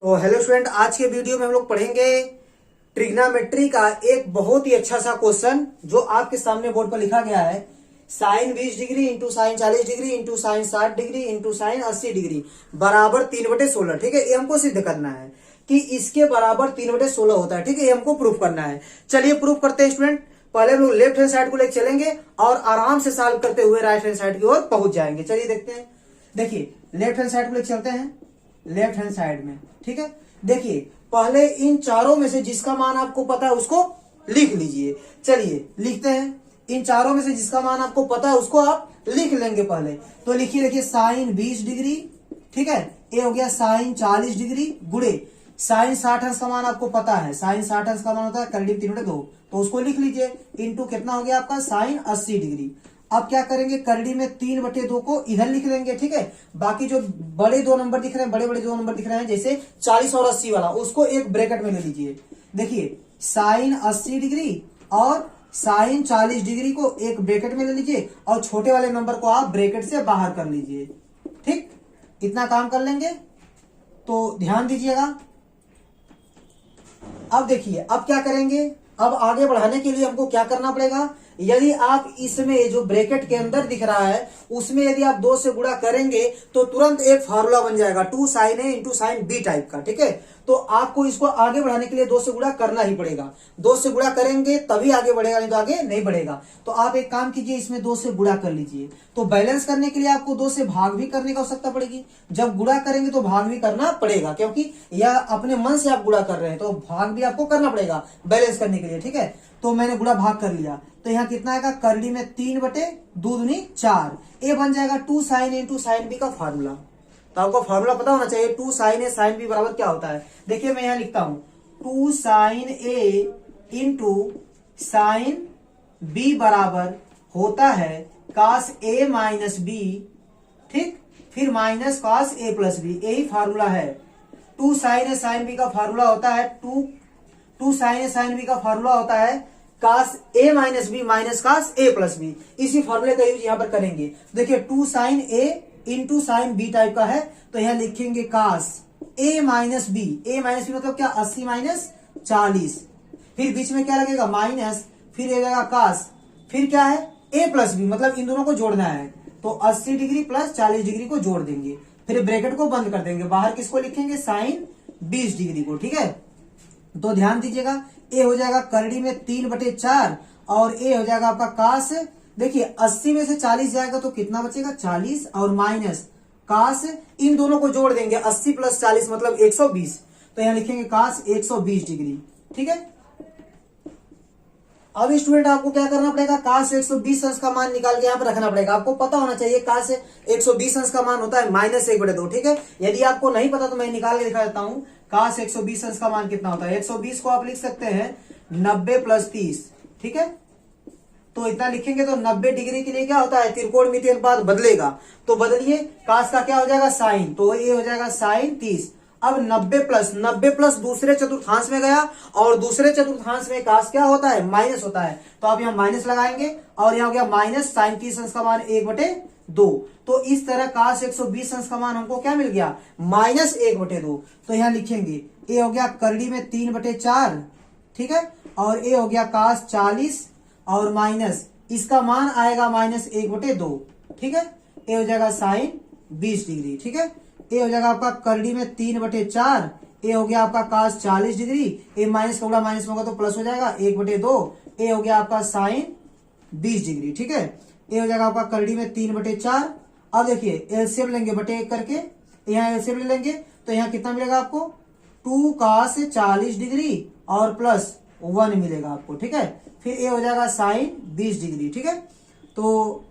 तो hello student, आज के वीडियो में हम लोग पढ़ेंगे ट्रिग्नोमेट्री का एक बहुत ही अच्छा सा क्वेश्चन जो आपके सामने बोर्ड पर लिखा गया है। Sine 20 degree into sine 40 degree into sine 60 degree into sine 80 degree बराबर 3/16। ठीक है, ये हमको सिद्ध करना है कि इसके बराबर 3/16 होता है। ठीक है, ये हमको प्रूफ करना है। चलिए प्रूफ करते हैं स्टूडेंट। पहले हम लोग लेफ्ट हैंड साइड को लेकर चलेंगे और आराम से सॉल्व करते हुए राइट हैंड साइड की ओर पहुंच जाएंगे। चलिए देखते हैं। देखिए लेफ्ट हैंड साइड को लेकर चलते हैं, लेफ्ट हैंड साइड में। ठीक है, देखिए पहले इन चारों में से जिसका मान आपको पता है उसको लिख लीजिए। चलिए लिखते हैं। इन चारों में से जिसका मान आपको पता है उसको आप लिख लेंगे पहले। तो लिखिए, देखिए साइन 20 डिग्री, ठीक है, ये हो गया साइन 40 डिग्री गुड़े साइन 60 अंश का मान आपको पता है। साइन 60 अंश का मान होता है करीब 3/2, तो उसको लिख लीजिए। इंटू कितना हो गया आपका साइन 80 डिग्री। अब क्या करेंगे, करड़ी में 3/2 को इधर लिख देंगे। ठीक है, बाकी जो बड़े दो नंबर दिख रहे हैं, बड़े बड़े दो नंबर दिख रहे हैं जैसे 40 और 80 वाला, उसको एक ब्रैकेट में ले लीजिए। देखिए साइन 80 डिग्री और साइन 40 डिग्री को एक ब्रैकेट में ले लीजिए और छोटे वाले नंबर को आप ब्रैकेट से बाहर कर लीजिए। ठीक, इतना काम कर लेंगे। तो ध्यान दीजिएगा। अब देखिए अब क्या करेंगे, अब आगे बढ़ाने के लिए हमको क्या करना पड़ेगा। यदि आप इसमें जो ब्रैकेट के अंदर दिख रहा है उसमें यदि आप 2 से गुणा करेंगे तो तुरंत एक फार्मूला बन जाएगा 2 साइन ए इंटू साइन बी टाइप का। ठीक है, तो आपको इसको आगे बढ़ाने के लिए 2 से गुणा करना ही पड़ेगा। 2 से गुणा करेंगे तभी आगे बढ़ेगा, नहीं तो आगे नहीं बढ़ेगा। तो आप एक काम कीजिए, इसमें 2 से गुणा कर लीजिए। तो बैलेंस करने के लिए आपको 2 से भाग भी करने की आवश्यकता पड़ेगी। जब गुणा करेंगे तो भाग भी करना पड़ेगा, क्योंकि यह अपने मन से आप गुणा कर रहे हैं तो भाग भी आपको करना पड़ेगा बैलेंस करने के लिए। ठीक है, तो मैंने गुणा भाग कर लिया। तो यहाँ कितना आएगा, करड़ी में 3/2×4, ये बन जाएगा 2 साइन ए इंटू साइन बी का फार्मूला। तो आपको फार्मूला पता होना चाहिए 2 साइन ए साइन बी बराबर क्या होता है। देखिए मैं यहाँ लिखता हूं 2 साइन ए इंटू साइन बी बराबर होता है कास ए माइनस बी, ठीक, फिर माइनस कास ए प्लस बी, यही फार्मूला है। 2 साइन ए साइन बी का फार्मूला होता है 2 साइन ए साइन बी का फार्मूला होता है कास ए माइनस बी माइनस कास ए प्लस बी। इसी फॉर्मूले का यूज यहां पर करेंगे। देखिए 2 साइन ए इंटू साइन बी टाइप का है, तो यहां लिखेंगे कास ए माइनस बी। ए माइनस बी मतलब क्या, 80 माइनस 40, फिर बीच में क्या लगेगा माइनस, फिर ये लगेगा कास, फिर क्या है ए प्लस बी, मतलब इन दोनों को जोड़ना है। तो 80 डिग्री प्लस 40 डिग्री को जोड़ देंगे, फिर ब्रैकेट को बंद कर देंगे। बाहर किसको लिखेंगे, साइन 20 डिग्री को। ठीक है, तो ध्यान दीजिएगा, ए हो जाएगा करड़ी में 3/4 और ए हो जाएगा आपका कास। देखिए 80 में से 40 जाएगा तो कितना बचेगा, 40 और माइनस कास, इन दोनों को जोड़ देंगे 80 प्लस 40 मतलब 120। तो यहां लिखेंगे कास 120 डिग्री। ठीक है, अब स्टूडेंट आपको क्या करना पड़ेगा, काश 120 अंश का मान निकाल के यहाँ पर रखना पड़ेगा। आपको पता होना चाहिए काश 120 अंश का मान होता है -1/2। ठीक है, यदि आपको नहीं पता तो मैं निकाल के दिखा देता हूँ। काश 120 अंश का मान कितना होता है। 120 को आप लिख सकते हैं 90 + 30। ठीक है, तो इतना लिखेंगे तो 90 डिग्री के लिए क्या होता है, त्रिकोणमितीय अनुपात बदलेगा। तो बदलिए, काश का क्या हो जाएगा साइन, तो ये हो जाएगा साइन 30। अब 90 प्लस दूसरे चतुर्थांश में गया और दूसरे चतुर्थांश में काश क्या होता है, माइनस होता है। तो आप यहाँ माइनस लगाएंगे और यहाँ हो गया माइनस साइन 30 अंश का मान 1/2। तो इस तरह काश 120 अंश का मान हमको क्या मिल गया, -1/2। तो यहाँ लिखेंगे ए हो गया करड़ी में 3/4, ठीक है, और ए हो गया काश 40 और माइनस इसका मान आएगा -1/2। ठीक है, ए हो जाएगा साइन 20 डिग्री। ठीक है, ए हो जाएगा आपका करड़ी में 3/4, ए हो गया आपका कास 40 डिग्री, ए माइनस का गुणा माइनस में होगा तो प्लस हो जाएगा 1/2, ए हो गया आपका साइन 20 डिग्री। ठीक है, ए हो जाएगा आपका करड़ी में 3/4। अब देखिए एलसीएम लेंगे बटे 1 करके, यहाँ एलसीएम ले लेंगे तो यहाँ कितना मिलेगा आपको, 2 कास 40 डिग्री और प्लस 1 मिलेगा आपको। ठीक है, फिर ए हो जाएगा साइन 20 डिग्री। ठीक है, तो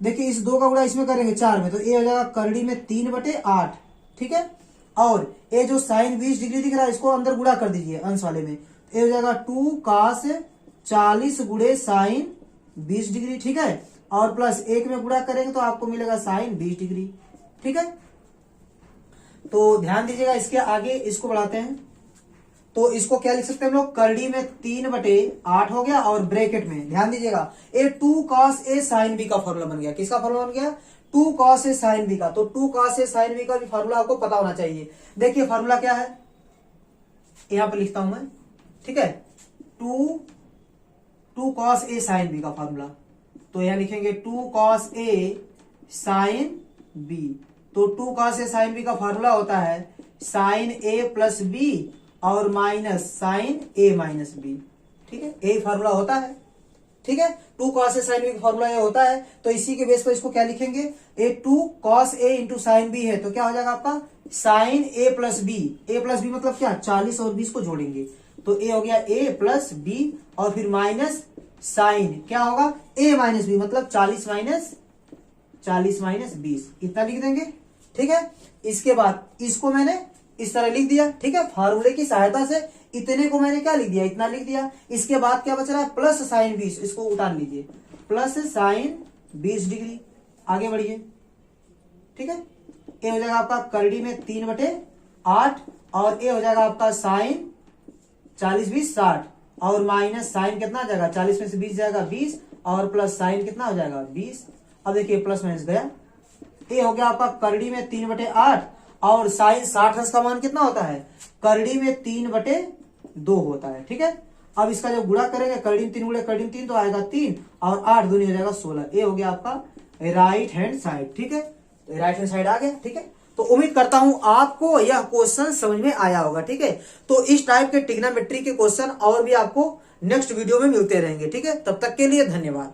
देखिए इस 2 का गुणा इसमें करेंगे 4 में, तो ए हो जाएगा करड़ी में 3/8। ठीक है, और ए जो साइन 20 डिग्री दिख रहा है इसको अंदर गुणा कर दीजिए अंश वाले में। ए हो जाएगा 2 कास 40 गुणे साइन 20 डिग्री। ठीक है, और प्लस 1 में गुणा करेंगे तो आपको मिलेगा साइन 20 डिग्री। ठीक है, तो ध्यान दीजिएगा, इसके आगे इसको बढ़ाते हैं। तो इसको क्या लिख सकते हैं हम लोग, करड़ी में 3/8 हो गया और ब्रैकेट में ध्यान दीजिएगा ए 2 cos a sin b का फॉर्मूला बन गया। किसका फॉर्मूला बन गया, 2 cos a sin b का। तो 2 cos a sin b का भी फॉर्मूला आपको पता होना चाहिए। देखिए फॉर्मूला क्या है, यहां पर लिखता हूं मैं, ठीक है, two cos A sine B का फॉर्मूला। तो यहां लिखेंगे 2 cos a sin b। तो 2 cos a sin b का फॉर्मूला होता है sin a प्लस b और minus sin a minus b, ठीक है, यही फॉर्मूला होता है, ठीक है। 2 cos a sin b का फॉर्मूला ये होता है। तो इसी के बेस पर इसको क्या लिखेंगे, A 2 cos a into sine B है, तो क्या हो जाएगा आपका sin a plus B. A plus B मतलब क्या, 40 और 20 को जोड़ेंगे, तो ए हो गया a प्लस बी और फिर माइनस साइन क्या होगा a माइनस बी, मतलब 40 माइनस 20, इतना लिख देंगे, ठीक है। इसके बाद इसको मैंने इस तरह लिख दिया, ठीक है, फार्मूले की सहायता से इतने को मैंने क्या लिख दिया, इतना लिख दिया। इसके बाद क्या बच रहा है, प्लस साइन 20, इसको उतार लीजिए, प्लस साइन 20 डिग्री। आगे बढ़िए, ठीक है, ए हो जाएगा आपका करड़ी में 3/8 और ए हो जाएगा आपका साइन 40 20 60 और माइनस साइन कितना आ जाएगा, 40 में से 20 जाएगा 20 और प्लस साइन कितना हो जाएगा 20। अब देखिए प्लस माइनस गया, ए हो गया आपका करड़ी में 3/8 और साइन 60 अंश का मान कितना होता है, करड़ी में 3/2 होता है, ठीक है। अब इसका जब गुणा करेंगे, करड़ी में 3 गुणे करड़ी में 3 तो आएगा 3 और 8 दूनी हो जाएगा 16। ए हो गया आपका राइट हैंड साइड, ठीक है, तो राइट हैंड साइड आ गया, ठीक है। तो उम्मीद करता हूं आपको यह क्वेश्चन समझ में आया होगा, ठीक है। तो इस टाइप के ट्रिग्नोमेट्री के क्वेश्चन और भी आपको नेक्स्ट वीडियो में मिलते रहेंगे, ठीक है। तब तक के लिए धन्यवाद।